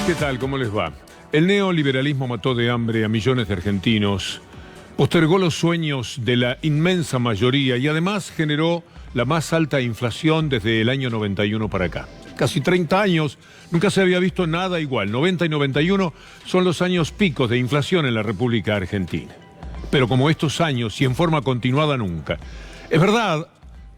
¿Qué tal? ¿Cómo les va? El neoliberalismo mató de hambre a millones de argentinos, postergó los sueños de la inmensa mayoría y además generó la más alta inflación desde el año 91 para acá. Casi 30 años, nunca se había visto nada igual. 90 y 91 son los años picos de inflación en la República Argentina. Pero como estos años y en forma continuada nunca. Es verdad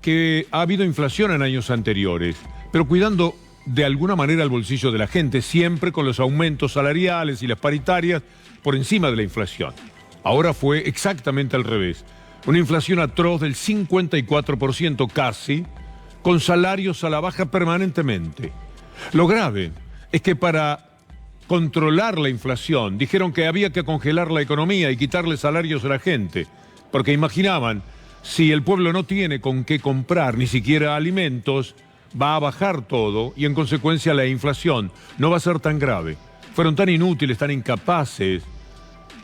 que ha habido inflación en años anteriores, pero cuidando de alguna manera el bolsillo de la gente, siempre con los aumentos salariales y las paritarias por encima de la inflación. Ahora fue exactamente al revés. Una inflación atroz del 54% casi, con salarios a la baja permanentemente. Lo grave es que para controlar la inflación dijeron que había que congelar la economía y quitarle salarios a la gente, porque imaginaban, si el pueblo no tiene con qué comprar ni siquiera alimentos, va a bajar todo y en consecuencia la inflación no va a ser tan grave. Fueron tan inútiles, tan incapaces,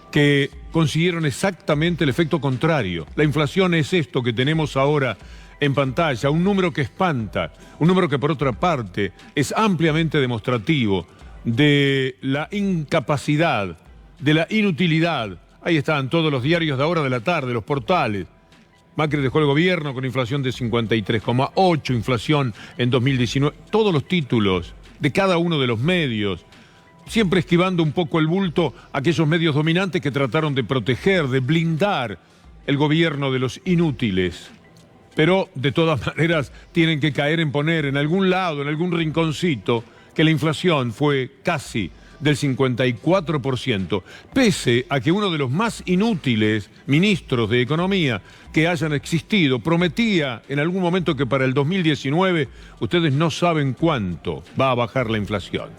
que consiguieron exactamente el efecto contrario. La inflación es esto que tenemos ahora en pantalla, un número que espanta, un número que por otra parte es ampliamente demostrativo de la incapacidad, de la inutilidad. Ahí están todos los diarios de ahora de la tarde, los portales. Macri dejó el gobierno con inflación de 53,8, inflación en 2019. Todos los títulos de cada uno de los medios, siempre esquivando un poco el bulto a aquellos medios dominantes que trataron de proteger, de blindar el gobierno de los inútiles. Pero de todas maneras tienen que caer en poner en algún lado, en algún rinconcito, que la inflación fue casi del 54%, pese a que uno de los más inútiles ministros de Economía que hayan existido prometía en algún momento que para el 2019 ustedes no saben cuánto va a bajar la inflación.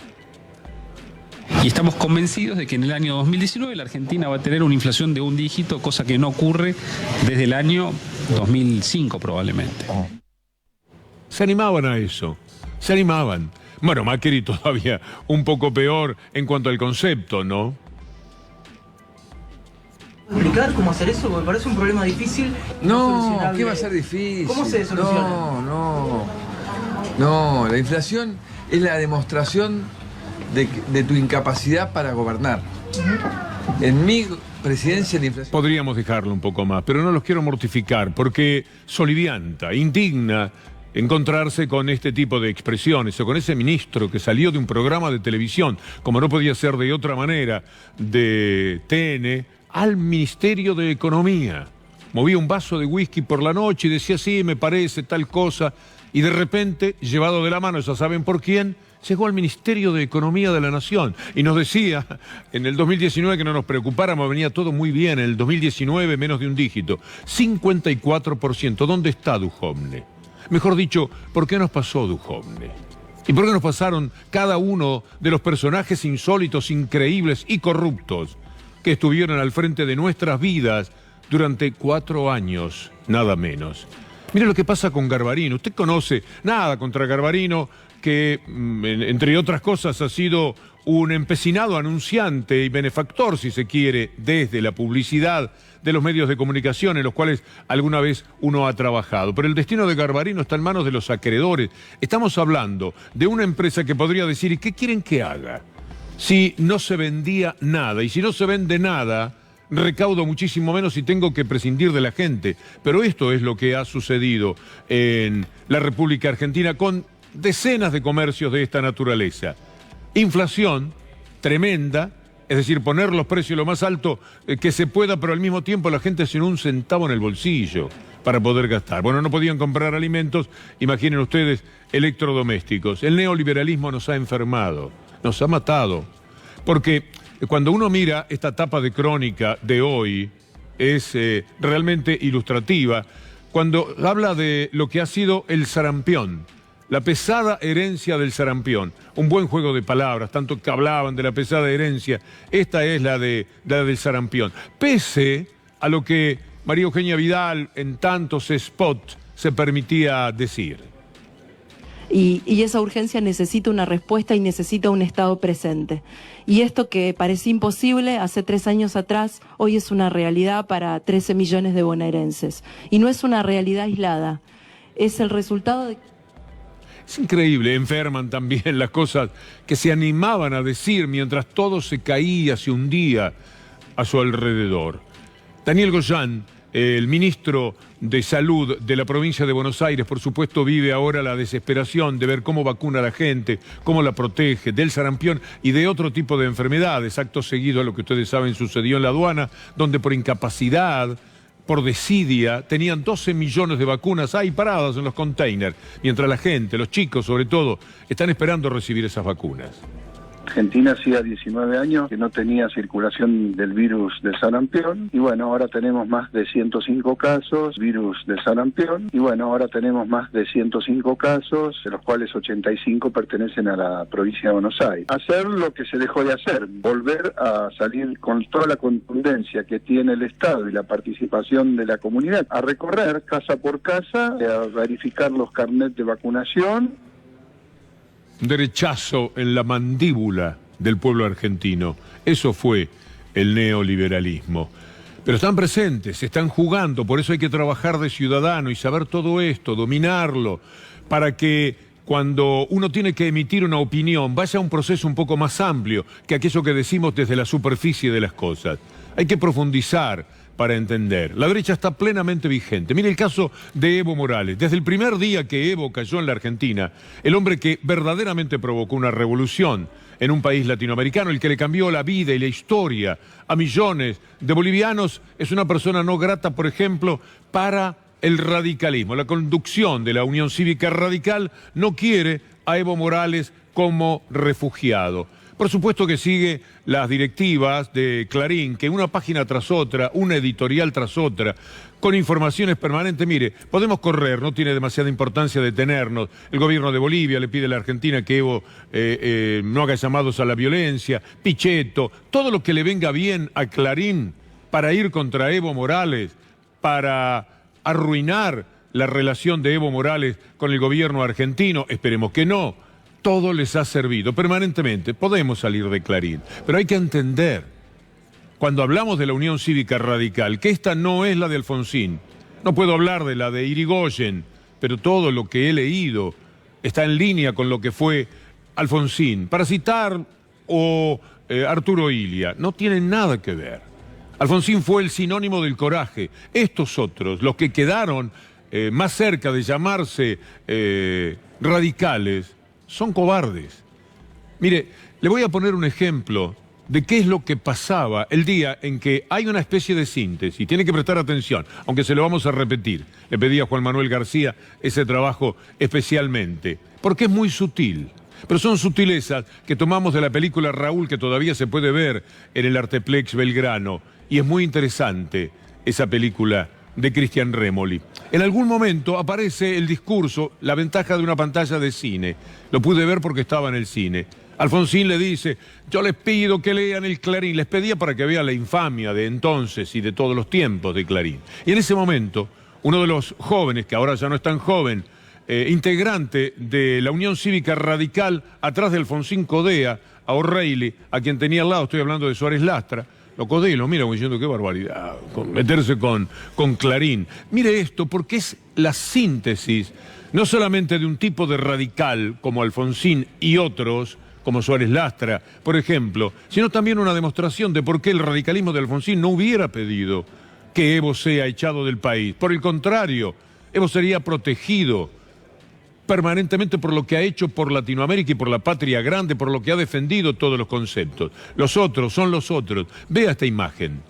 Y estamos convencidos de que en el año 2019 la Argentina va a tener una inflación de un dígito, cosa que no ocurre desde el año 2005 probablemente. Se animaban a eso, se animaban. Bueno, Macri todavía un poco peor en cuanto al concepto, ¿no? ¿Explicar cómo hacer eso? Porque parece un problema difícil. No, ¿qué va a ser difícil? ¿Cómo se soluciona? No, la inflación es la demostración de tu incapacidad para gobernar. En mi presidencia la inflación... Podríamos dejarlo un poco más, pero no los quiero mortificar, porque solivianta, indigna encontrarse con este tipo de expresiones o con ese ministro que salió de un programa de televisión, como no podía ser de otra manera, de TN, al Ministerio de Economía. Movía un vaso de whisky por la noche y decía, sí, me parece tal cosa, y de repente, llevado de la mano, ya saben por quién, llegó al Ministerio de Economía de la Nación y nos decía en el 2019 que no nos preocupáramos, venía todo muy bien, en el 2019 menos de un dígito, 54%. ¿Dónde está Duhovne? Mejor dicho, ¿por qué nos pasó Duhovne? ¿Y por qué nos pasaron cada uno de los personajes insólitos, increíbles y corruptos que estuvieron al frente de nuestras vidas durante 4 años, nada menos? Mire lo que pasa con Garbarino. Usted conoce nada contra Garbarino, que entre otras cosas ha sido un empecinado anunciante y benefactor, si se quiere, desde la publicidad de los medios de comunicación en los cuales alguna vez uno ha trabajado. Pero el destino de Garbarino está en manos de los acreedores. Estamos hablando de una empresa que podría decir, ¿y qué quieren que haga? Si no se vendía nada, y si no se vende nada, recaudo muchísimo menos y tengo que prescindir de la gente. Pero esto es lo que ha sucedido en la República Argentina con decenas de comercios de esta naturaleza. Inflación tremenda, es decir, poner los precios lo más alto que se pueda, pero al mismo tiempo la gente sin un centavo en el bolsillo para poder gastar. Bueno, no podían comprar alimentos, imaginen ustedes, electrodomésticos. El neoliberalismo nos ha enfermado, nos ha matado, porque cuando uno mira esta tapa de crónica de hoy, es realmente ilustrativa, cuando habla de lo que ha sido el sarampión, la pesada herencia del sarampión. Un buen juego de palabras, tanto que hablaban de la pesada herencia. Esta es la del sarampión. Pese a lo que María Eugenia Vidal en tantos spots se permitía decir. Y esa urgencia necesita una respuesta y necesita un Estado presente. Y esto que parecía imposible hace 3 años atrás, hoy es una realidad para 13 millones de bonaerenses. Y no es una realidad aislada, es el resultado de... Es increíble, enferman también las cosas que se animaban a decir mientras todo se caía, se hundía a su alrededor. Daniel Goyan, el ministro de Salud de la provincia de Buenos Aires, por supuesto, vive ahora la desesperación de ver cómo vacuna a la gente, cómo la protege del sarampión y de otro tipo de enfermedades. Acto seguido a lo que ustedes saben sucedió en la aduana, donde por incapacidad, por desidia, tenían 12 millones de vacunas ahí paradas en los containers, mientras la gente, los chicos sobre todo, están esperando recibir esas vacunas. Argentina hacía 19 años que no tenía circulación del virus del sarampión y bueno, ahora tenemos más de 105 casos, virus del sarampión, y bueno, ahora tenemos más de 105 casos, de los cuales 85 pertenecen a la provincia de Buenos Aires. Hacer lo que se dejó de hacer, volver a salir con toda la contundencia que tiene el Estado y la participación de la comunidad, a recorrer casa por casa, a verificar los carnets de vacunación. Un derechazo en la mandíbula del pueblo argentino. Eso fue el neoliberalismo. Pero están presentes, están jugando, por eso hay que trabajar de ciudadano y saber todo esto, dominarlo, para que cuando uno tiene que emitir una opinión vaya a un proceso un poco más amplio que aquello que decimos desde la superficie de las cosas. Hay que profundizar para entender. La derecha está plenamente vigente. Mire el caso de Evo Morales. Desde el primer día que Evo cayó en la Argentina, el hombre que verdaderamente provocó una revolución en un país latinoamericano, el que le cambió la vida y la historia a millones de bolivianos, es una persona no grata, por ejemplo, para el radicalismo. La conducción de la Unión Cívica Radical no quiere a Evo Morales como refugiado. Por supuesto que sigue las directivas de Clarín, que una página tras otra, una editorial tras otra, con informaciones permanentes. Mire, podemos correr, no tiene demasiada importancia detenernos. El gobierno de Bolivia le pide a la Argentina que Evo no haga llamados a la violencia, Pichetto, todo lo que le venga bien a Clarín para ir contra Evo Morales, para arruinar la relación de Evo Morales con el gobierno argentino. Esperemos que no. Todo les ha servido permanentemente. Podemos salir de Clarín, pero hay que entender, cuando hablamos de la Unión Cívica Radical, que esta no es la de Alfonsín. No puedo hablar de la de Irigoyen, pero todo lo que he leído está en línea con lo que fue Alfonsín. Para citar Arturo Illia, no tienen nada que ver. Alfonsín fue el sinónimo del coraje. Estos otros, los que quedaron más cerca de llamarse radicales, son cobardes. Mire, le voy a poner un ejemplo de qué es lo que pasaba el día en que hay una especie de síntesis. Tiene que prestar atención, aunque se lo vamos a repetir. Le pedí a Juan Manuel García ese trabajo especialmente, porque es muy sutil. Pero son sutilezas que tomamos de la película Raúl, que todavía se puede ver en el Arteplex Belgrano. Y es muy interesante esa película de Cristian Rémoli. En algún momento aparece el discurso, la ventaja de una pantalla de cine. Lo pude ver porque estaba en el cine. Alfonsín le dice, yo les pido que lean el Clarín. Les pedía para que vean la infamia de entonces y de todos los tiempos de Clarín. Y en ese momento, uno de los jóvenes, que ahora ya no es tan joven, integrante de la Unión Cívica Radical, atrás de Alfonsín Codea, a O'Reilly, a quien tenía al lado, estoy hablando de Suárez Lastra, lo codea y lo mira como diciendo, qué barbaridad, meterse con Clarín. Mire esto, porque es la síntesis, no solamente de un tipo de radical como Alfonsín y otros, como Suárez Lastra, por ejemplo, sino también una demostración de por qué el radicalismo de Alfonsín no hubiera pedido que Evo sea echado del país. Por el contrario, Evo sería protegido permanentemente por lo que ha hecho por Latinoamérica y por la patria grande, por lo que ha defendido todos los conceptos. Los otros son los otros. Vea esta imagen.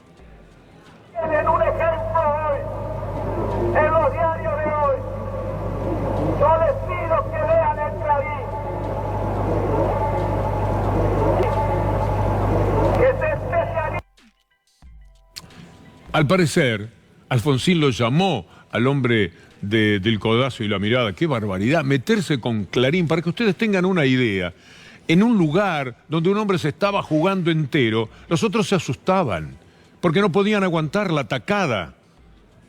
Tienen un ejemplo hoy, en los diarios de hoy. Yo les pido que lean el Clarín. Que se especialice. Al parecer, Alfonsín lo llamó al hombre del codazo y la mirada. ¡Qué barbaridad! Meterse con Clarín, para que ustedes tengan una idea. En un lugar donde un hombre se estaba jugando entero, los otros se asustaban, porque no podían aguantar la tacada,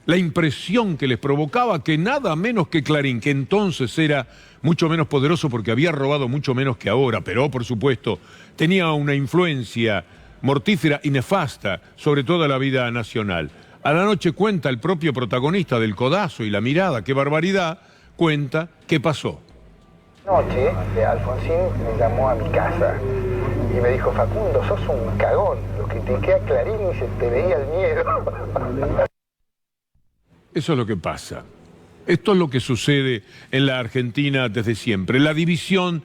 la impresión que les provocaba que nada menos que Clarín, que entonces era mucho menos poderoso porque había robado mucho menos que ahora, pero por supuesto tenía una influencia mortífera y nefasta sobre toda la vida nacional. A la noche cuenta el propio protagonista del codazo y la mirada, qué barbaridad, cuenta qué pasó. Noche, Alfonsín me llamó a mi casa y me dijo: Facundo, sos un cagón, lo que te queda Clarín y se te veía el miedo. Eso es lo que pasa. Esto es lo que sucede en la Argentina desde siempre. La división,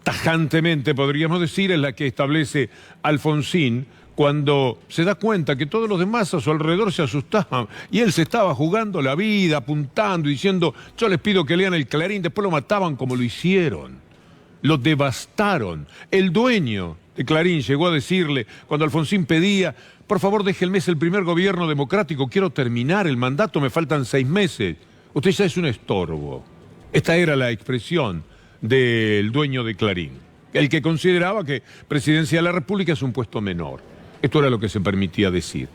tajantemente podríamos decir, es la que establece Alfonsín cuando se da cuenta que todos los demás a su alrededor se asustaban y él se estaba jugando la vida, apuntando y diciendo: yo les pido que lean el Clarín. Después lo mataban como lo hicieron, lo devastaron. El dueño de Clarín llegó a decirle, cuando Alfonsín pedía: por favor déjenme, es el primer gobierno democrático, quiero terminar el mandato, me faltan 6 meses. Usted ya es un estorbo. Esta era la expresión del dueño de Clarín, el que consideraba que Presidencia de la República es un puesto menor. Esto era lo que se permitía decir.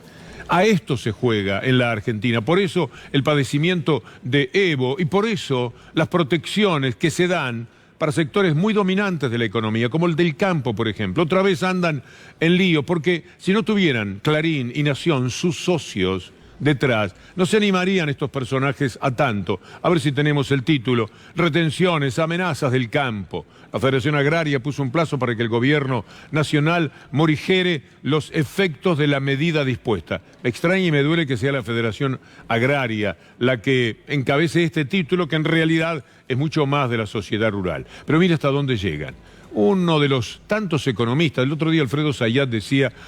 A esto se juega en la Argentina. Por eso el padecimiento de Evo y por eso las protecciones que se dan para sectores muy dominantes de la economía, como el del campo, por ejemplo. Otra vez andan en lío, porque si no tuvieran Clarín y Nación, sus socios detrás, no se animarían estos personajes a tanto. A ver si tenemos el título: retenciones, amenazas del campo. La Federación Agraria puso un plazo para que el gobierno nacional morigere los efectos de la medida dispuesta. Me extraña y me duele que sea la Federación Agraria la que encabece este título, que en realidad es mucho más de la sociedad rural. Pero mire hasta dónde llegan. Uno de los tantos economistas, el otro día Alfredo Zayat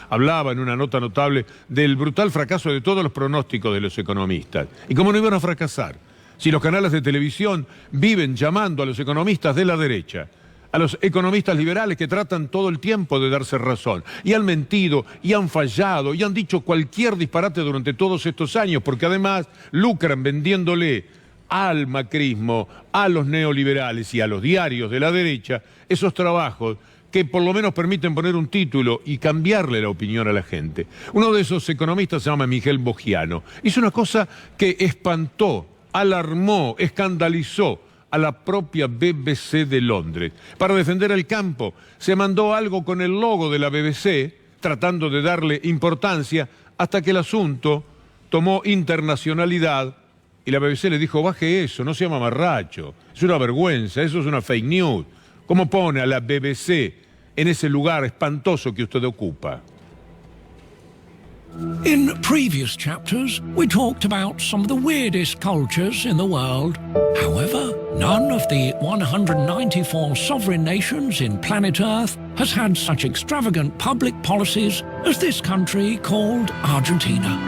hablaba en una nota notable del brutal fracaso de todos los pronósticos de los economistas. ¿Y cómo no iban a fracasar? Si los canales de televisión viven llamando a los economistas de la derecha, a los economistas liberales que tratan todo el tiempo de darse razón, y han mentido, y han fallado, y han dicho cualquier disparate durante todos estos años, porque además lucran vendiéndole al macrismo, a los neoliberales y a los diarios de la derecha esos trabajos que por lo menos permiten poner un título y cambiarle la opinión a la gente. Uno de esos economistas se llama Miguel Bogiano. Hizo una cosa que espantó, alarmó, escandalizó a la propia BBC de Londres. Para defender el campo, se mandó algo con el logo de la BBC, tratando de darle importancia, hasta que el asunto tomó internacionalidad. Y la BBC le dijo: baje eso, no sea mamarracho, es una vergüenza, eso es una fake news. ¿Cómo pone a la BBC en ese lugar espantoso que usted ocupa? In previous chapters, we talked about some of the weirdest cultures in the world. However, none of the 194 sovereign nations in planet Earth has had such extravagant public policies as this country called Argentina.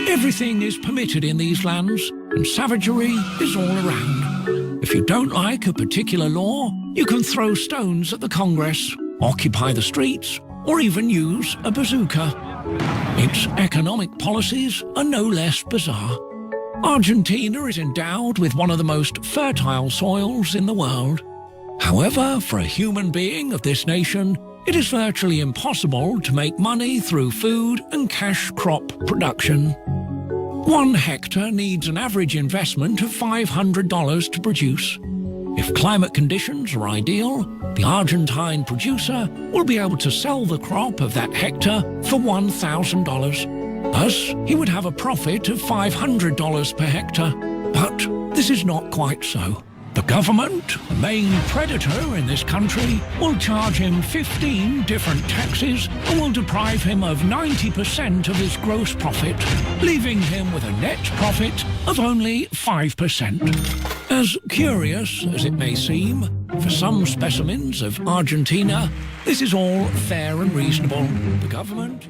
Everything is permitted in these lands, and savagery is all around. If you don't like a particular law, you can throw stones at the Congress, occupy the streets, or even use a bazooka. Its economic policies are no less bizarre. Argentina is endowed with one of the most fertile soils in the world. However, for a human being of this nation, it is virtually impossible to make money through food and cash crop production. 1 hectare needs an average investment of $500 to produce. If climate conditions are ideal, the Argentine producer will be able to sell the crop of that hectare for $1,000. Thus, he would have a profit of $500 per hectare. But this is not quite so. The government, the main predator in this country, will charge him 15 different taxes and will deprive him of 90% of his gross profit, leaving him with a net profit of only 5%. As curious as it may seem, for some specimens of Argentina, this is all fair and reasonable. The government...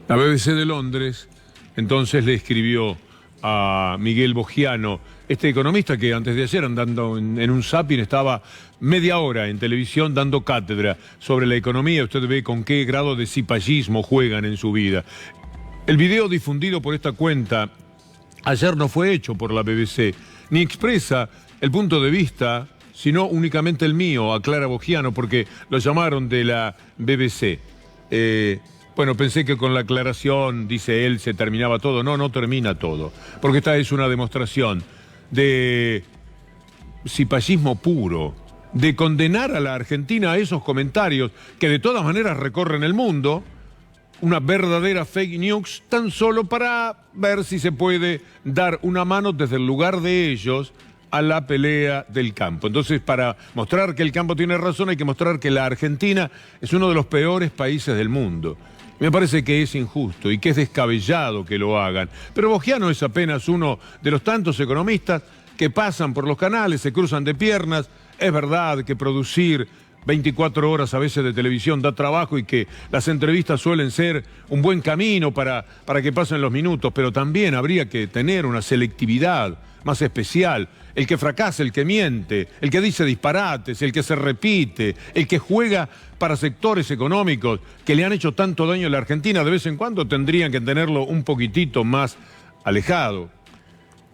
La BBC de Londres entonces le escribió a Miguel Bogiano, este economista que antes de ayer, andando en un zapping, estaba media hora en televisión dando cátedra sobre la economía. Usted ve con qué grado de cipallismo juegan en su vida. El video difundido por esta cuenta ayer no fue hecho por la BBC, ni expresa el punto de vista, sino únicamente el mío, aclara Bogiano, porque lo llamaron de la BBC. Bueno, pensé que con la aclaración, dice él, se terminaba todo. No, no termina todo, porque esta es una demostración de cipallismo puro, de condenar a la Argentina a esos comentarios que de todas maneras recorren el mundo, una verdadera fake news, tan solo para ver si se puede dar una mano desde el lugar de ellos a la pelea del campo. Entonces, para mostrar que el campo tiene razón, hay que mostrar que la Argentina es uno de los peores países del mundo. Me parece que es injusto y que es descabellado que lo hagan. Pero Bogiano es apenas uno de los tantos economistas que pasan por los canales, se cruzan de piernas. Es verdad que producir 24 horas a veces de televisión da trabajo y que las entrevistas suelen ser un buen camino para que pasen los minutos, pero también habría que tener una selectividad más especial. El que fracasa, el que miente, el que dice disparates, el que se repite, el que juega para sectores económicos que le han hecho tanto daño a la Argentina, de vez en cuando tendrían que tenerlo un poquitito más alejado.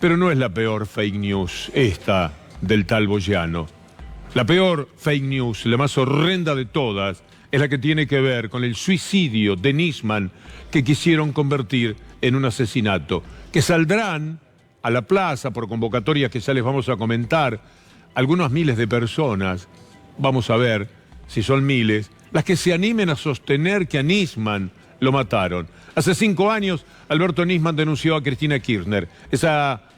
Pero no es la peor fake news esta del tal Bogiano. La peor fake news, la más horrenda de todas, es la que tiene que ver con el suicidio de Nisman que quisieron convertir en un asesinato. Que saldrán a la plaza por convocatorias que ya les vamos a comentar, algunos miles de personas, vamos a ver si son miles, las que se animen a sostener que a Nisman lo mataron. Hace 5 años, Alberto Nisman denunció a Cristina Kirchner.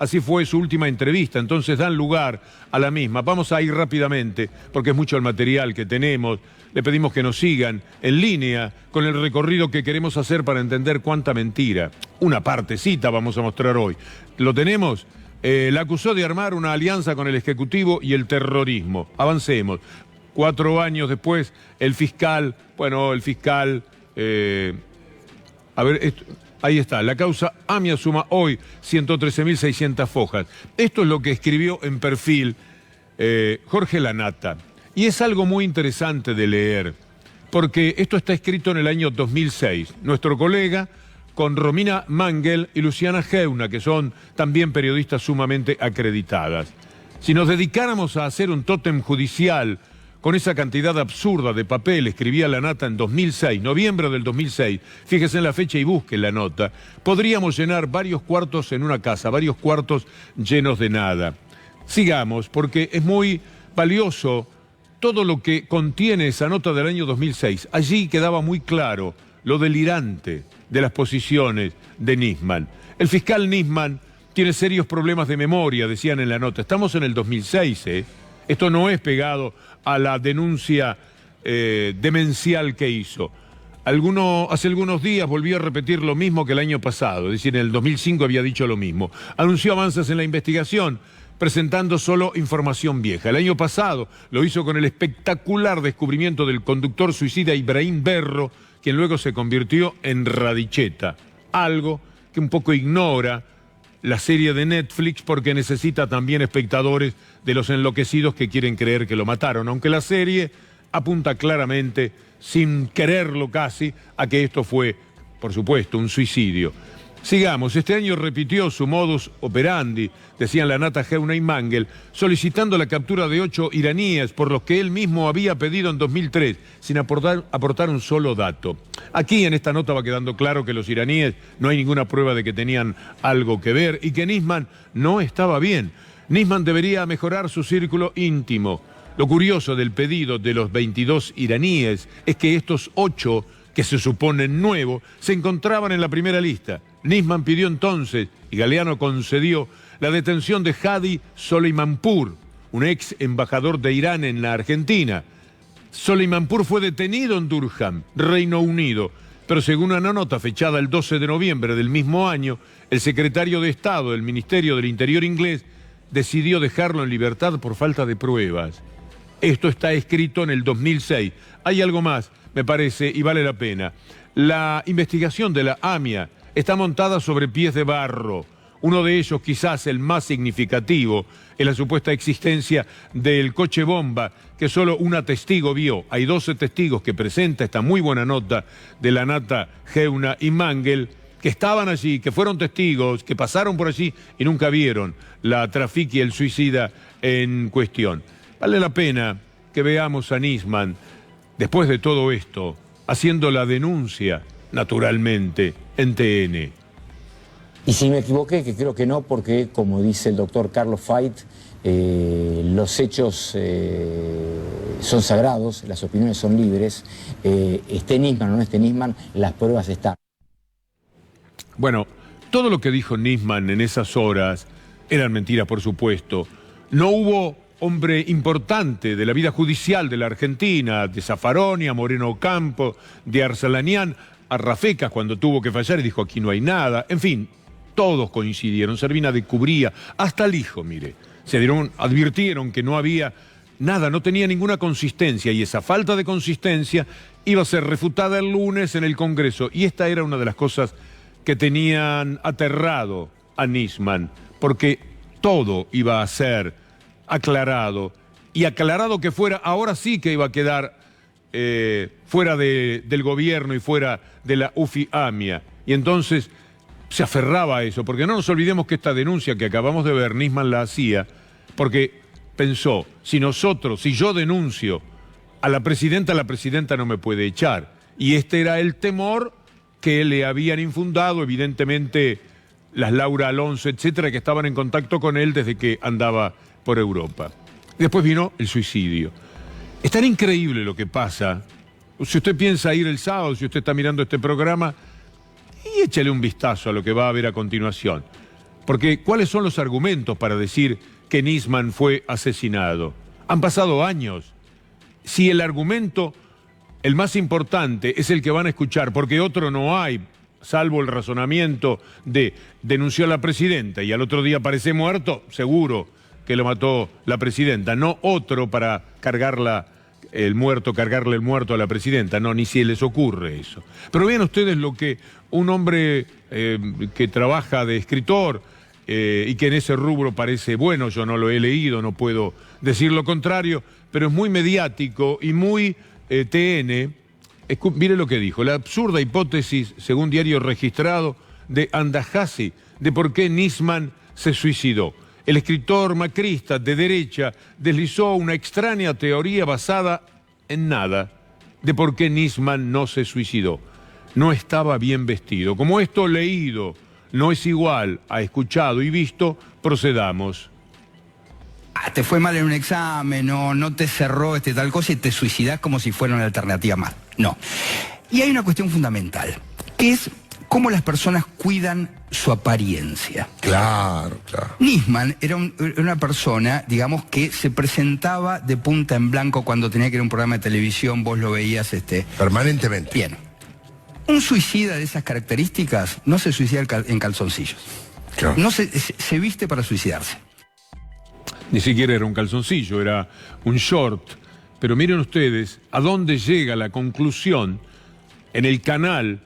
Así fue su última entrevista, entonces dan lugar a la misma. Vamos a ir rápidamente, porque es mucho el material que tenemos. Le pedimos que nos sigan en línea con el recorrido que queremos hacer para entender cuánta mentira. Una partecita vamos a mostrar hoy. ¿Lo tenemos? La acusó de armar una alianza con el Ejecutivo y el terrorismo. Avancemos. 4 años después, el fiscal... ahí está, la causa AMIA suma hoy 113.600 fojas. Esto es lo que escribió en Perfil Jorge Lanata. Y es algo muy interesante de leer, porque esto está escrito en el año 2006. Nuestro colega, con Romina Mangel y Luciana Geuna, que son también periodistas sumamente acreditadas. Si nos dedicáramos a hacer un tótem judicial con esa cantidad absurda de papel, escribía Lanata en 2006, noviembre del 2006, fíjese en la fecha y busque la nota, podríamos llenar varios cuartos en una casa, varios cuartos llenos de nada. Sigamos, porque es muy valioso todo lo que contiene esa nota del año 2006. Allí quedaba muy claro lo delirante de las posiciones de Nisman. El fiscal Nisman tiene serios problemas de memoria, decían en la nota. Estamos en el 2006, ¿eh? Esto no es pegado a la denuncia demencial que hizo. Hace algunos días volvió a repetir lo mismo que el año pasado, es decir, en el 2005 había dicho lo mismo. Anunció avances en la investigación, presentando solo información vieja. El año pasado lo hizo con el espectacular descubrimiento del conductor suicida Ibrahim Berro, quien luego se convirtió en Radicheta. Algo que un poco ignora la serie de Netflix porque necesita también espectadores de los enloquecidos que quieren creer que lo mataron, aunque la serie apunta claramente, sin quererlo casi, a que esto fue, por supuesto, un suicidio. Sigamos, este año repitió su modus operandi, decían Lanata, Geuna y Mangel, solicitando la captura de 8 iraníes por los que él mismo había pedido en 2003, sin aportar un solo dato. Aquí en esta nota va quedando claro que los iraníes no hay ninguna prueba de que tenían algo que ver y que Nisman no estaba bien. Nisman debería mejorar su círculo íntimo. Lo curioso del pedido de los 22 iraníes es que estos 8, que se suponen nuevos, se encontraban en la primera lista. Nisman pidió entonces, y Galeano concedió, la detención de Hadi Soleimanpur, un ex embajador de Irán en la Argentina. Soleimanpur fue detenido en Durham, Reino Unido, pero según una nota fechada el 12 de noviembre del mismo año, el secretario de Estado del Ministerio del Interior inglés decidió dejarlo en libertad por falta de pruebas. Esto está escrito en el 2006. Hay algo más, me parece, y vale la pena. La investigación de la AMIA está montada sobre pies de barro. Uno de ellos, quizás el más significativo, es la supuesta existencia del coche bomba que solo una testigo vio. Hay 12 testigos que presenta esta muy buena nota de Lanata, Geuna y Mangel, que estaban allí, que fueron testigos, que pasaron por allí y nunca vieron la trafic y el suicida en cuestión. Vale la pena que veamos a Nisman, después de todo esto, haciendo la denuncia, naturalmente, en TN. Y si me equivoqué, que creo que no, porque como dice el doctor Carlos Fait, los hechos son sagrados, las opiniones son libres, esté Nisman o no esté Nisman, las pruebas están. Bueno, todo lo que dijo Nisman en esas horas eran mentiras, por supuesto. No hubo hombre importante de la vida judicial de la Argentina, de Zaffaroni, a Moreno Ocampo, de Arcelanian, a Rafecas cuando tuvo que fallar y dijo aquí no hay nada. En fin, todos coincidieron. Servina descubría, hasta el hijo, mire, advirtieron que no había nada, no tenía ninguna consistencia y esa falta de consistencia iba a ser refutada el lunes en el Congreso. Y esta era una de las cosas que tenían aterrado a Nisman, porque todo iba a ser aclarado, y aclarado que fuera, ahora sí que iba a quedar fuera del gobierno y fuera de la UFI-AMIA. Y entonces se aferraba a eso, porque no nos olvidemos que esta denuncia que acabamos de ver, Nisman la hacía porque pensó, si yo denuncio a la presidenta no me puede echar. Y este era el temor que le habían infundado, evidentemente, las Laura Alonso, etcétera, que estaban en contacto con él desde que andaba por Europa. Después vino el suicidio. Es tan increíble lo que pasa. Si usted piensa ir el sábado, si usted está mirando este programa, y échale un vistazo a lo que va a haber a continuación. Porque, ¿cuáles son los argumentos para decir que Nisman fue asesinado? Han pasado años. Si el argumento, el más importante, es el que van a escuchar, porque otro no hay, salvo el razonamiento de denunció a la presidenta y al otro día aparece muerto, seguro que lo mató la presidenta, no otro para cargarle el muerto a la presidenta, no, ni si les ocurre eso. Pero vean ustedes lo que un hombre que trabaja de escritor y que en ese rubro parece bueno, yo no lo he leído, no puedo decir lo contrario, pero es muy mediático y muy TN. Mire lo que dijo, la absurda hipótesis, según diario registrado, de Andajasi, de por qué Nisman se suicidó. El escritor macrista de derecha deslizó una extraña teoría basada en nada de por qué Nisman no se suicidó. No estaba bien vestido. Como esto leído no es igual a escuchado y visto, procedamos. Te fue mal en un examen, no te cerró tal cosa y te suicidás como si fuera una alternativa más. No. Y hay una cuestión fundamental, que es cómo las personas cuidan su apariencia. Claro, claro. Nisman era una persona, digamos, que se presentaba de punta en blanco cuando tenía que ir a un programa de televisión, vos lo veías permanentemente. Bien. Un suicida de esas características no se suicida en calzoncillos. Claro. No se viste para suicidarse. Ni siquiera era un calzoncillo, era un short. Pero miren ustedes a dónde llega la conclusión en el canal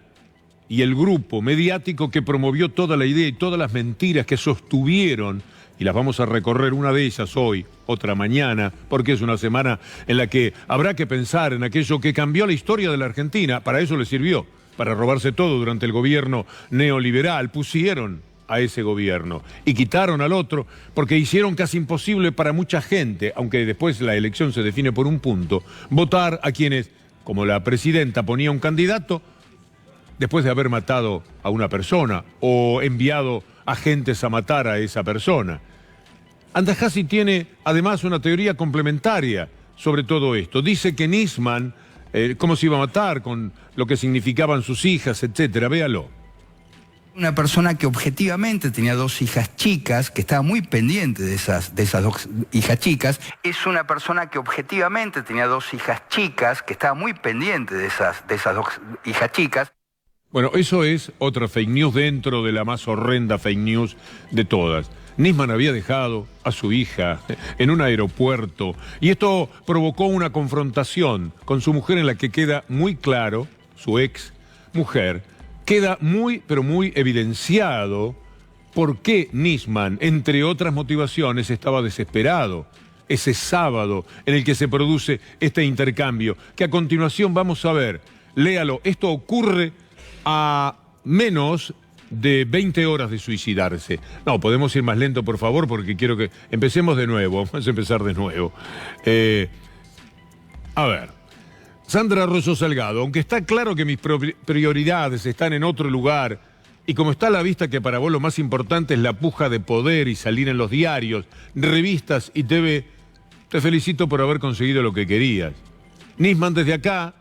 y el grupo mediático que promovió toda la idea y todas las mentiras que sostuvieron, y las vamos a recorrer, una de ellas hoy, otra mañana, porque es una semana en la que habrá que pensar en aquello que cambió la historia de la Argentina. Para eso le sirvió, para robarse todo durante el gobierno neoliberal. Pusieron a ese gobierno y quitaron al otro porque hicieron casi imposible para mucha gente, aunque después la elección se define por un punto, votar a quienes, como la presidenta ponía un candidato, después de haber matado a una persona o enviado agentes a matar a esa persona. Andajasi tiene además una teoría complementaria sobre todo esto. Dice que Nisman, cómo se iba a matar, con lo que significaban sus hijas, etcétera. Véalo. Una persona que objetivamente tenía dos hijas chicas, que estaba muy pendiente de esas dos hijas chicas. Es una persona que objetivamente tenía dos hijas chicas, que estaba muy pendiente de esas dos hijas chicas. Bueno, eso es otra fake news dentro de la más horrenda fake news de todas. Nisman había dejado a su hija en un aeropuerto y esto provocó una confrontación con su mujer en la que queda muy claro, su ex mujer, queda muy, pero muy evidenciado por qué Nisman, entre otras motivaciones, estaba desesperado. Ese sábado en el que se produce este intercambio, que a continuación vamos a ver. Léalo, esto ocurre a menos de 20 horas de suicidarse. No, podemos ir más lento, por favor, porque quiero que empecemos de nuevo. Vamos a empezar de nuevo. A ver, Sandra Arroyo Salgado, aunque está claro que mis prioridades están en otro lugar, y como está a la vista que para vos lo más importante es la puja de poder y salir en los diarios, revistas y TV, te felicito por haber conseguido lo que querías. Nisman desde acá,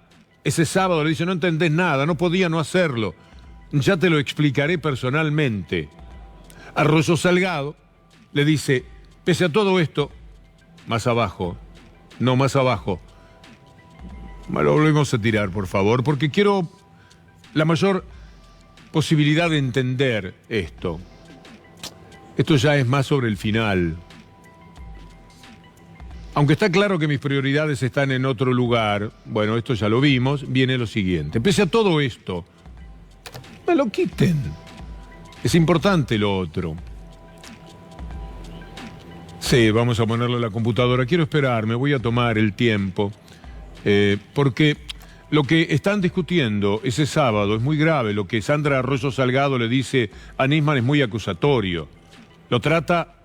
ese sábado le dice, no entendés nada, no podía no hacerlo. Ya te lo explicaré personalmente. Arroyo Salgado le dice, Pese a todo esto, más abajo, no más abajo, me lo volvemos a tirar, por favor, porque quiero la mayor posibilidad de entender esto. Esto ya es más sobre el final. Aunque está claro que mis prioridades están en otro lugar, bueno, esto ya lo vimos, viene lo siguiente. Pese a todo esto, me lo quiten. Es importante lo otro. Sí, vamos a ponerlo en la computadora. Quiero esperar, me voy a tomar el tiempo. Porque lo que están discutiendo ese sábado es muy grave. Lo que Sandra Arroyo Salgado le dice a Nisman es muy acusatorio. Lo trata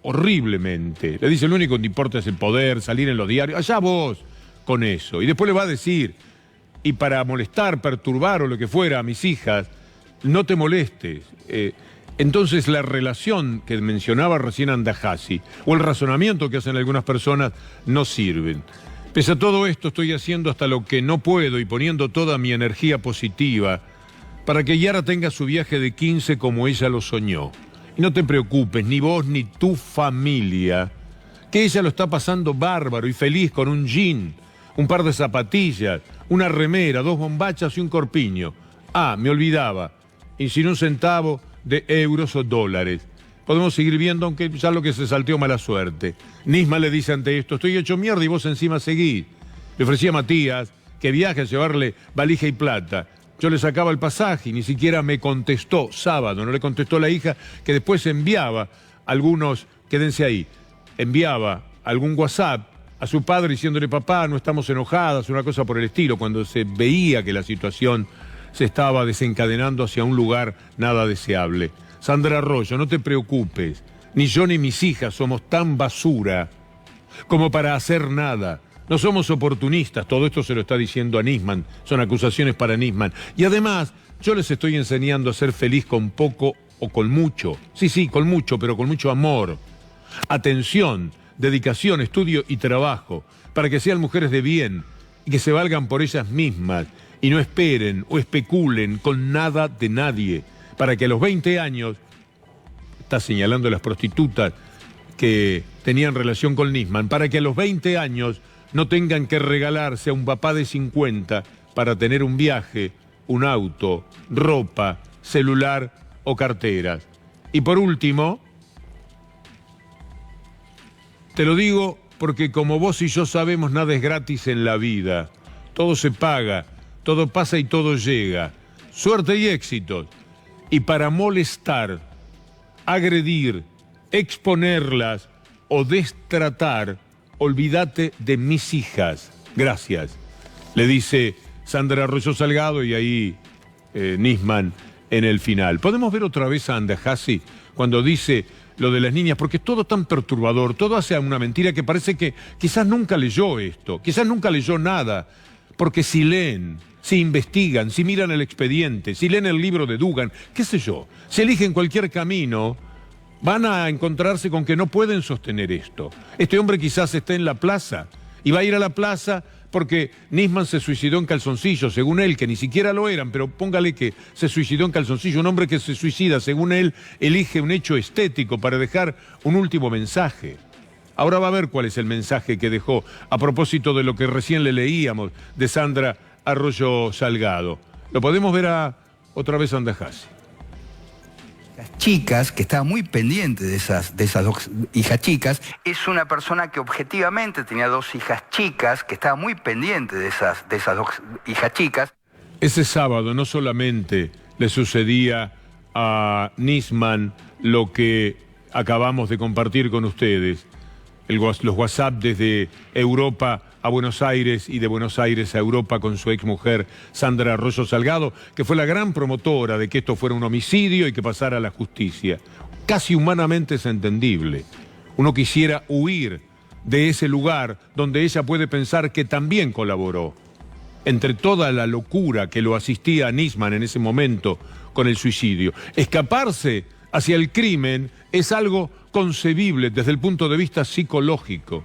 horriblemente. Le dice, lo único que te importa es el poder, salir en los diarios. Allá vos con eso. Y después le va a decir, y para molestar, perturbar o lo que fuera a mis hijas, no te molestes. Entonces la relación que mencionaba recién Andajasi, o el razonamiento que hacen algunas personas, no sirven. Pese a todo esto, estoy haciendo hasta lo que no puedo y poniendo toda mi energía positiva para que Yara tenga su viaje de 15 como ella lo soñó. Y no te preocupes, ni vos ni tu familia, que ella lo está pasando bárbaro y feliz con un jean, un par de zapatillas, una remera, 2 bombachas y un corpiño. Ah, me olvidaba, y sin un centavo de euros o dólares. Podemos seguir viendo, aunque ya lo que se salteó mala suerte. Nisman le dice ante esto, estoy hecho mierda y vos encima seguís. Le ofrecía a Matías que viaje a llevarle valija y plata. Yo le sacaba el pasaje y ni siquiera me contestó sábado, no le contestó la hija, que después enviaba algunos, quédense ahí, enviaba algún WhatsApp a su padre diciéndole, papá, no estamos enojadas, una cosa por el estilo, cuando se veía que la situación se estaba desencadenando hacia un lugar nada deseable. Sandra Arroyo, no te preocupes, ni yo ni mis hijas somos tan basura como para hacer nada. No somos oportunistas, todo esto se lo está diciendo a Nisman, son acusaciones para Nisman. Y además, yo les estoy enseñando a ser feliz con poco o con mucho. Sí, con mucho, pero con mucho amor. Atención, dedicación, estudio y trabajo, para que sean mujeres de bien y que se valgan por ellas mismas y no esperen o especulen con nada de nadie, para que a los 20 años, está señalando a las prostitutas que tenían relación con Nisman, para que a los 20 años no tengan que regalarse a un papá de 50 para tener un viaje, un auto, ropa, celular o carteras. Y por último, te lo digo porque como vos y yo sabemos, nada es gratis en la vida. Todo se paga, todo pasa y todo llega. Suerte y éxitos. Y para molestar, agredir, exponerlas o destratar, olvídate de mis hijas. Gracias. Le dice Sandra Arroyo Salgado y ahí Nisman en el final. Podemos ver otra vez a Andajasi cuando dice lo de las niñas, porque es todo tan perturbador, todo hace una mentira que parece que quizás nunca leyó esto, quizás nunca leyó nada, porque si leen, si investigan, si miran el expediente, si leen el libro de Dugan, qué sé yo, si eligen cualquier camino, van a encontrarse con que no pueden sostener esto. Este hombre quizás esté en la plaza y va a ir a la plaza porque Nisman se suicidó en calzoncillo, según él, que ni siquiera lo eran, pero póngale que se suicidó en calzoncillo. Un hombre que se suicida, según él, elige un hecho estético para dejar un último mensaje. Ahora va a ver cuál es el mensaje que dejó a propósito de lo que recién le leíamos de Sandra Arroyo Salgado. Lo podemos ver otra vez a Andajasi. Chicas, que estaba muy pendiente de esas 2 hijas chicas, es una persona que objetivamente tenía 2 hijas chicas, que estaba muy pendiente de esas 2 hijas chicas. Ese sábado no solamente le sucedía a Nisman lo que acabamos de compartir con ustedes, los WhatsApp desde Europa a Buenos Aires y de Buenos Aires a Europa con su exmujer Sandra Arroyo Salgado, que fue la gran promotora de que esto fuera un homicidio y que pasara a la justicia. Casi humanamente es entendible. Uno quisiera huir de ese lugar donde ella puede pensar que también colaboró. Entre toda la locura que lo asistía a Nisman en ese momento con el suicidio, escaparse hacia el crimen es algo concebible desde el punto de vista psicológico,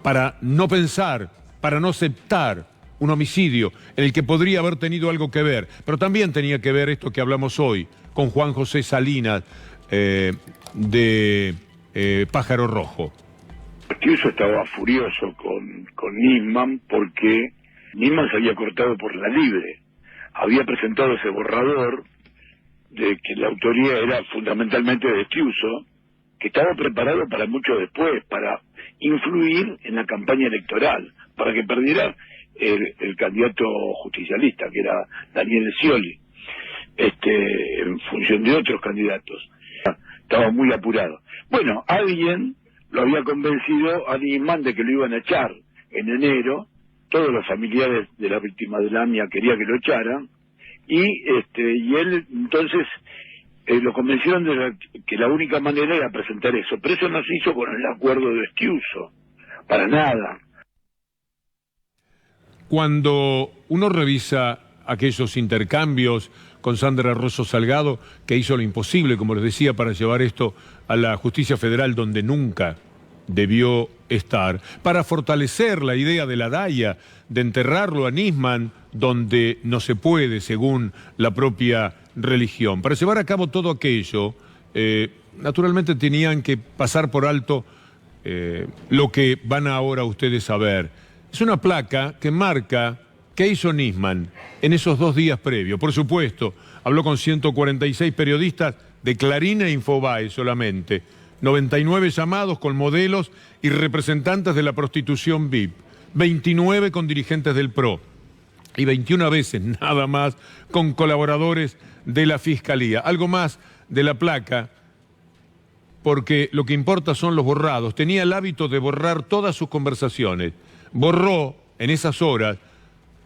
para no pensar, para no aceptar un homicidio en el que podría haber tenido algo que ver, pero también tenía que ver esto que hablamos hoy con Juan José Salinas de Pájaro Rojo. Tiuso estaba furioso con Nisman porque Nisman se había cortado por la libre. Había presentado ese borrador de que la autoría era fundamentalmente de Tiuso, que estaba preparado para mucho después, para influir en la campaña electoral, para que perdiera el candidato justicialista, que era Daniel Scioli, en función de otros candidatos. Estaba muy apurado. Bueno, alguien lo había convencido a Nisman de que lo iban a echar en enero. Todos los familiares de la víctima de la AMIA querían que lo echaran, y él entonces lo convencieron de que la única manera era presentar eso, pero eso no se hizo con el acuerdo de Tiuso, para nada. Cuando uno revisa aquellos intercambios con Sandra Rosso Salgado, que hizo lo imposible, como les decía, para llevar esto a la justicia federal donde nunca debió estar, para fortalecer la idea de la Daya, de enterrarlo a Nisman donde no se puede, según la propia religión. Para llevar a cabo todo aquello, naturalmente tenían que pasar por alto lo que van ahora ustedes a ver. Es una placa que marca qué hizo Nisman en esos 2 días previos. Por supuesto, habló con 146 periodistas de Clarín e Infobae solamente, 99 llamados con modelos y representantes de la prostitución VIP, 29 con dirigentes del PRO y 21 veces nada más con colaboradores de la Fiscalía. Algo más de la placa, porque lo que importa son los borrados. Tenía el hábito de borrar todas sus conversaciones. Borró en esas horas,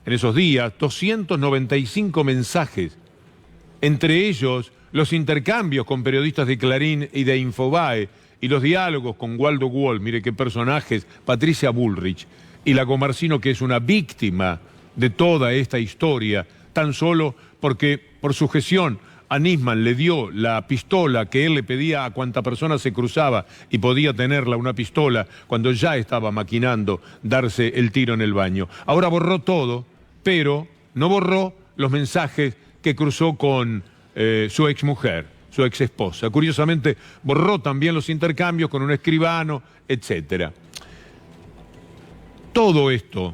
en esos días, 295 mensajes, entre ellos los intercambios con periodistas de Clarín y de Infobae, y los diálogos con Waldo Wall, mire qué personajes, Patricia Bullrich, y la Comarcino, que es una víctima de toda esta historia, tan solo porque por sujeción a Nisman le dio la pistola que él le pedía a cuanta persona se cruzaba y podía tenerla, una pistola, cuando ya estaba maquinando darse el tiro en el baño. Ahora borró todo, pero no borró los mensajes que cruzó con su exmujer, su exesposa. Curiosamente, borró también los intercambios con un escribano, etc. Todo esto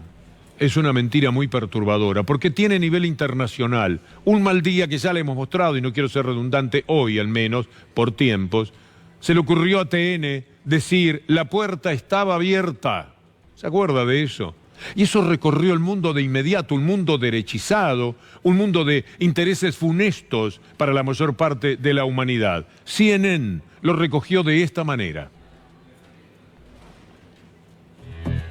es una mentira muy perturbadora, porque tiene nivel internacional. Un mal día que ya le hemos mostrado, y no quiero ser redundante hoy al menos, por tiempos, se le ocurrió a TN decir, la puerta estaba abierta. ¿Se acuerda de eso? Y eso recorrió el mundo de inmediato, un mundo derechizado, un mundo de intereses funestos para la mayor parte de la humanidad. CNN lo recogió de esta manera.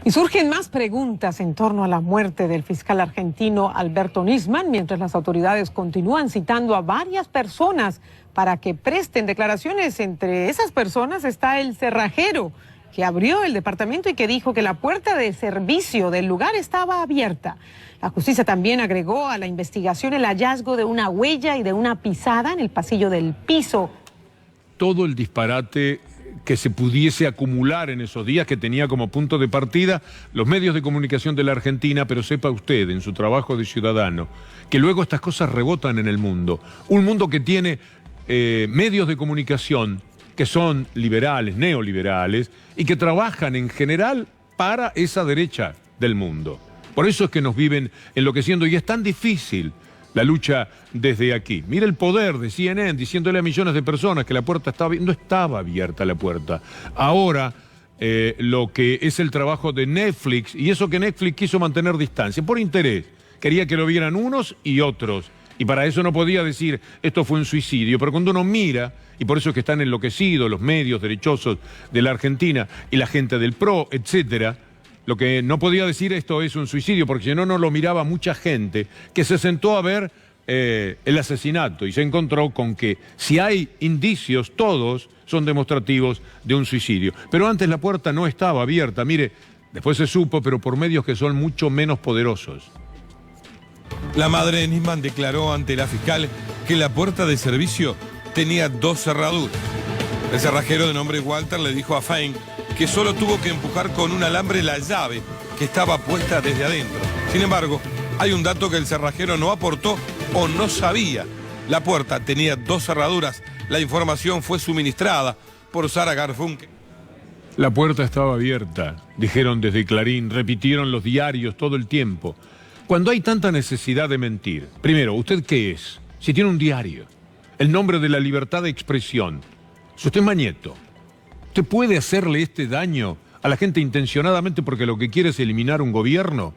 Y surgen más preguntas en torno a la muerte del fiscal argentino Alberto Nisman, mientras las autoridades continúan citando a varias personas para que presten declaraciones. Entre esas personas está el cerrajero que abrió el departamento y que dijo que la puerta de servicio del lugar estaba abierta. La justicia también agregó a la investigación el hallazgo de una huella y de una pisada en el pasillo del piso. Todo el disparate que se pudiese acumular en esos días, que tenía como punto de partida los medios de comunicación de la Argentina, pero sepa usted, en su trabajo de ciudadano, que luego estas cosas rebotan en el mundo. Un mundo que tiene medios de comunicación que son liberales, neoliberales, y que trabajan en general para esa derecha del mundo. Por eso es que nos viven enloqueciendo, y es tan difícil la lucha desde aquí. Mire el poder de CNN diciéndole a millones de personas que la puerta estaba abierta. No estaba abierta la puerta. Ahora, lo que es el trabajo de Netflix, y eso que Netflix quiso mantener distancia, por interés. Quería que lo vieran unos y otros. Y para eso no podía decir, esto fue un suicidio. Pero cuando uno mira, y por eso es que están enloquecidos los medios derechosos de la Argentina y la gente del PRO, etcétera, lo que no podía decir esto es un suicidio, porque si no, no lo miraba mucha gente que se sentó a ver el asesinato y se encontró con que si hay indicios, todos son demostrativos de un suicidio. Pero antes la puerta no estaba abierta. Mire, después se supo, pero por medios que son mucho menos poderosos. La madre de Nisman declaró ante la fiscal que la puerta de servicio tenía 2 cerraduras. El cerrajero de nombre Walter le dijo a Fein que solo tuvo que empujar con un alambre la llave que estaba puesta desde adentro. Sin embargo, hay un dato que el cerrajero no aportó o no sabía. La puerta tenía 2 cerraduras. La información fue suministrada por Sara Garfunkel. La puerta estaba abierta, dijeron desde Clarín, repitieron los diarios todo el tiempo. Cuando hay tanta necesidad de mentir, primero, ¿usted qué es? Si tiene un diario, el nombre de la libertad de expresión, si usted es Mañeto, ¿usted puede hacerle este daño a la gente intencionadamente porque lo que quiere es eliminar un gobierno?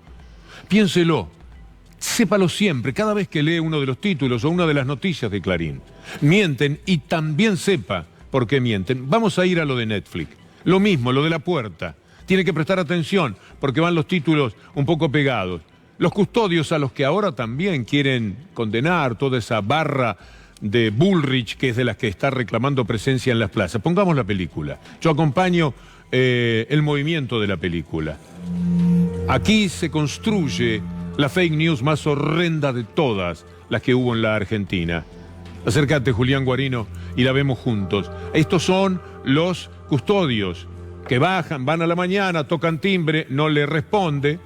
Piénselo, sépalo siempre, cada vez que lee uno de los títulos o una de las noticias de Clarín. Mienten y también sepa por qué mienten. Vamos a ir a lo de Netflix. Lo mismo, lo de la puerta. Tiene que prestar atención porque van los títulos un poco pegados. Los custodios a los que ahora también quieren condenar toda esa barra de Bullrich, que es de las que está reclamando presencia en las plazas. Pongamos la película. Yo acompaño el movimiento de la película. Aquí se construye la fake news más horrenda de todas las que hubo en la Argentina. Acércate, Julián Guarino, y la vemos juntos. Estos son los custodios que bajan, van a la mañana, tocan timbre, no le responde.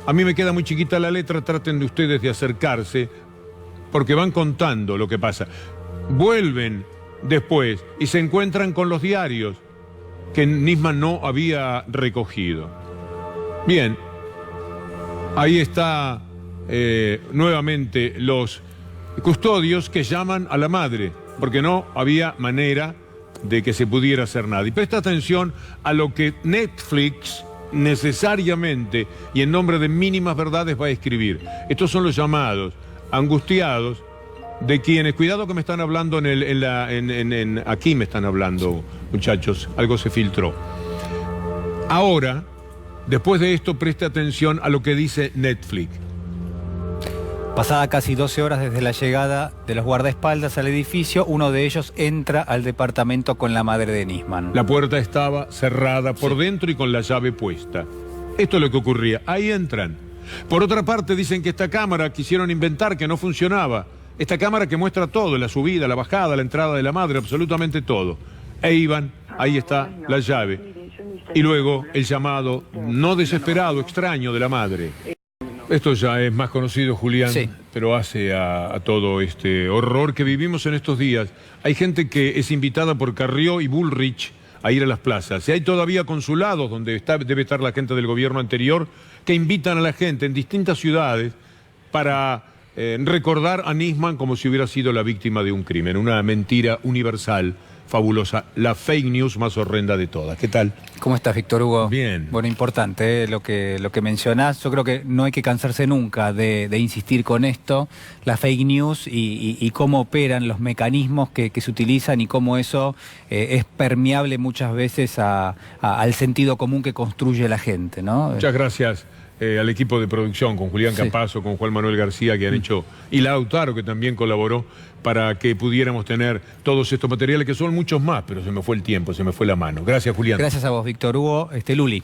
A mí me queda muy chiquita la letra, traten de ustedes de acercarse, porque van contando lo que pasa. Vuelven después y se encuentran con los diarios que Nisman no había recogido. Bien, ahí está nuevamente los custodios que llaman a la madre, porque no había manera de que se pudiera hacer nada. Y presta atención a lo que Netflix necesariamente y en nombre de mínimas verdades va a escribir. Estos son los llamados angustiados de quienes, cuidado que me están hablando aquí me están hablando, muchachos, algo se filtró. Ahora, después de esto, preste atención a lo que dice Netflix. Pasada casi 12 horas desde la llegada de los guardaespaldas al edificio, uno de ellos entra al departamento con la madre de Nisman. La puerta estaba cerrada por dentro y con la llave puesta. Esto es lo que ocurría. Ahí entran. Por otra parte, dicen que esta cámara quisieron inventar que no funcionaba. Esta cámara que muestra todo, la subida, la bajada, la entrada de la madre, absolutamente todo. E iban, ahí está la llave. Y luego el llamado no desesperado, extraño de la madre. Esto ya es más conocido, Julián, sí, pero hace a todo este horror que vivimos en estos días. Hay gente que es invitada por Carrió y Bullrich a ir a las plazas. Y hay todavía consulados donde debe estar la gente del gobierno anterior que invitan a la gente en distintas ciudades para recordar a Nisman como si hubiera sido la víctima de un crimen. Una mentira universal, fabulosa, la fake news más horrenda de todas. ¿Qué tal? ¿Cómo estás, Víctor Hugo? Bien. Bueno, importante lo que mencionás. Yo creo que no hay que cansarse nunca de insistir con esto, la fake news y cómo operan los mecanismos que se utilizan y cómo eso es permeable muchas veces al sentido común que construye la gente, ¿no? Muchas gracias al equipo de producción, con Julián Capazo, con Juan Manuel García, que han hecho, y Lautaro, que también colaboró, para que pudiéramos tener todos estos materiales, que son muchos más, pero se me fue el tiempo, se me fue la mano. Gracias, Julián. Gracias a vos, Víctor Hugo. Luli.